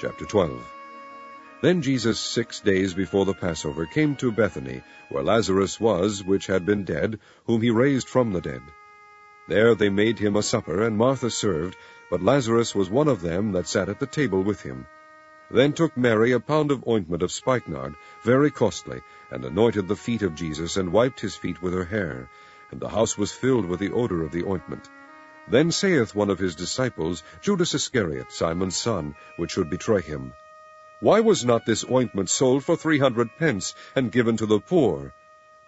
Chapter 12. Then Jesus 6 days before the Passover came to Bethany, where Lazarus was, which had been dead, whom he raised from the dead. There they made him a supper, and Martha served, but Lazarus was one of them that sat at the table with him. Then took Mary a pound of ointment of spikenard, very costly, and anointed the feet of Jesus, and wiped his feet with her hair. And the house was filled with the odor of the ointment. Then saith one of his disciples, Judas Iscariot, Simon's son, which should betray him, Why was not this ointment sold for 300 pence, and given to the poor?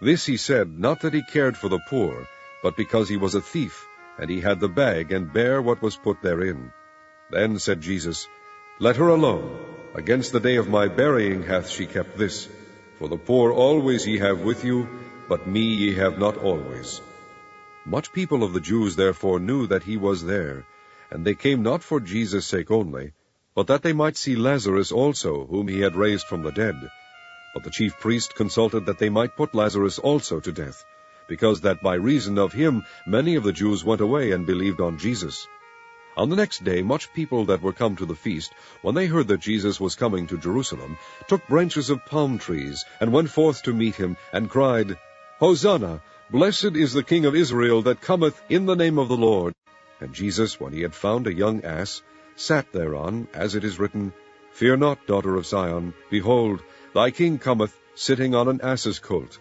This he said, not that he cared for the poor, but because he was a thief, and he had the bag, and bare what was put therein. Then said Jesus, Let her alone. Against the day of my burying hath she kept this. For the poor always ye have with you, but me ye have not always. Much people of the Jews therefore knew that he was there, and they came not for Jesus' sake only, but that they might see Lazarus also, whom he had raised from the dead. But the chief priest consulted that they might put Lazarus also to death, because that by reason of him many of the Jews went away and believed on Jesus. On the next day much people that were come to the feast, when they heard that Jesus was coming to Jerusalem, took branches of palm trees, and went forth to meet him, and cried, Hosanna! Blessed is the King of Israel that cometh in the name of the Lord. And Jesus, when he had found a young ass, sat thereon, as it is written, Fear not, daughter of Zion, behold, thy king cometh, sitting on an ass's colt.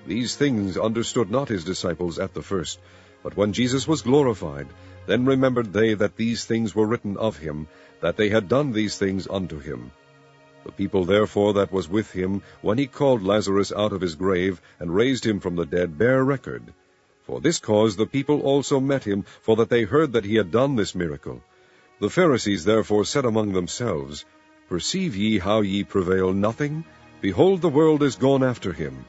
These things understood not his disciples at the first, but when Jesus was glorified, then remembered they that these things were written of him, that they had done these things unto him. The people therefore that was with him, when he called Lazarus out of his grave, and raised him from the dead, bear record. For this cause the people also met him, for that they heard that he had done this miracle. The Pharisees therefore said among themselves, Perceive ye how ye prevail nothing? Behold, the world is gone after him.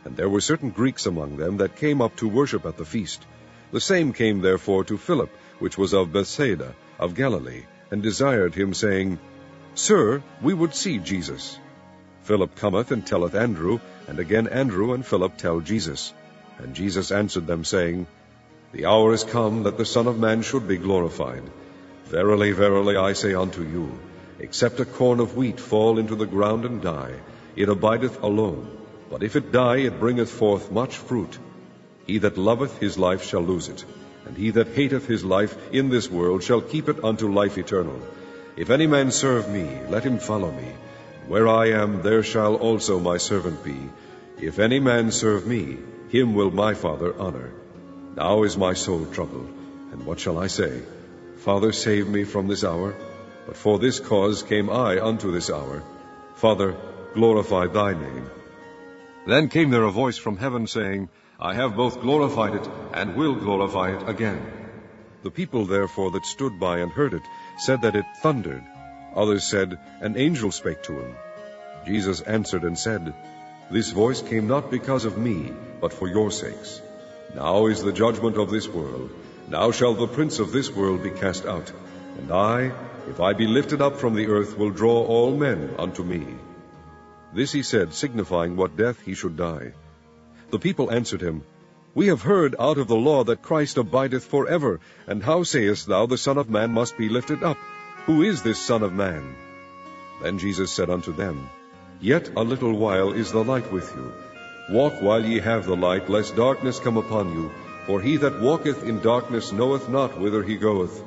And there were certain Greeks among them that came up to worship at the feast. The same came therefore to Philip, which was of Bethsaida, of Galilee, and desired him, saying, Sir, we would see Jesus. Philip cometh and telleth Andrew, and again Andrew and Philip tell Jesus. And Jesus answered them, saying, The hour is come that the Son of Man should be glorified. Verily, verily, I say unto you, except a corn of wheat fall into the ground and die, it abideth alone. But if it die, it bringeth forth much fruit. He that loveth his life shall lose it, and he that hateth his life in this world shall keep it unto life eternal. If any man serve me, let him follow me. Where I am, there shall also my servant be. If any man serve me, him will my Father honor. Now is my soul troubled, and what shall I say? Father, save me from this hour. But for this cause came I unto this hour. Father, glorify thy name. Then came there a voice from heaven, saying, I have both glorified it, and will glorify it again. The people therefore that stood by and heard it said that it thundered. Others said, An angel spake to him. Jesus answered and said, This voice came not because of me, but for your sakes. Now is the judgment of this world. Now shall the prince of this world be cast out. And I, if I be lifted up from the earth, will draw all men unto me. This he said, signifying what death he should die. The people answered him, We have heard out of the law that Christ abideth forever. And how sayest thou, the Son of Man must be lifted up? Who is this Son of Man? Then Jesus said unto them, Yet a little while is the light with you. Walk while ye have the light, lest darkness come upon you. For he that walketh in darkness knoweth not whither he goeth.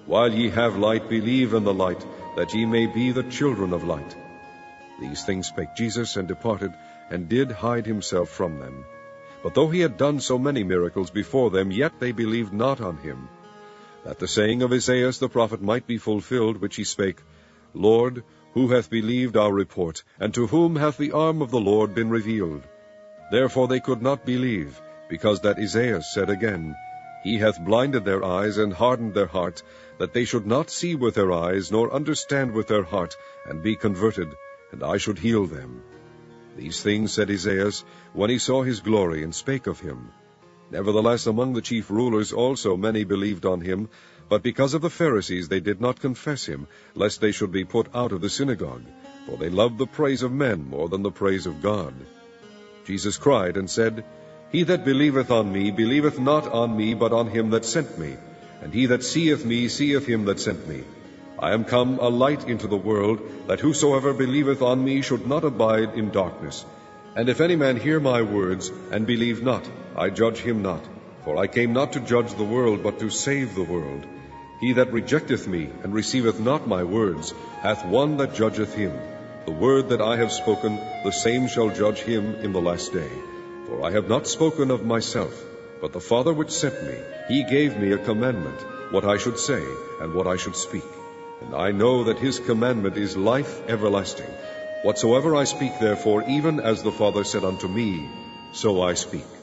While ye have light, believe in the light, that ye may be the children of light. These things spake Jesus, and departed, and did hide himself from them. But though he had done so many miracles before them, yet they believed not on him. That the saying of Isaiah the prophet might be fulfilled, which he spake, Lord, who hath believed our report, and to whom hath the arm of the Lord been revealed? Therefore they could not believe, because that Isaiah said again, He hath blinded their eyes, and hardened their heart, that they should not see with their eyes, nor understand with their heart, and be converted, and I should heal them. These things said Isaiah, when he saw his glory, and spake of him. Nevertheless among the chief rulers also many believed on him, but because of the Pharisees they did not confess him, lest they should be put out of the synagogue, for they loved the praise of men more than the praise of God. Jesus cried and said, He that believeth on me believeth not on me, but on him that sent me. And he that seeth me seeth him that sent me. I am come a light into the world, that whosoever believeth on me should not abide in darkness. And if any man hear my words, and believe not, I judge him not. For I came not to judge the world, but to save the world. He that rejecteth me, and receiveth not my words, hath one that judgeth him. The word that I have spoken, the same shall judge him in the last day. For I have not spoken of myself, but the Father which sent me, he gave me a commandment, what I should say, and what I should speak. And I know that his commandment is life everlasting. Whatsoever I speak therefore, even as the Father said unto me, so I speak.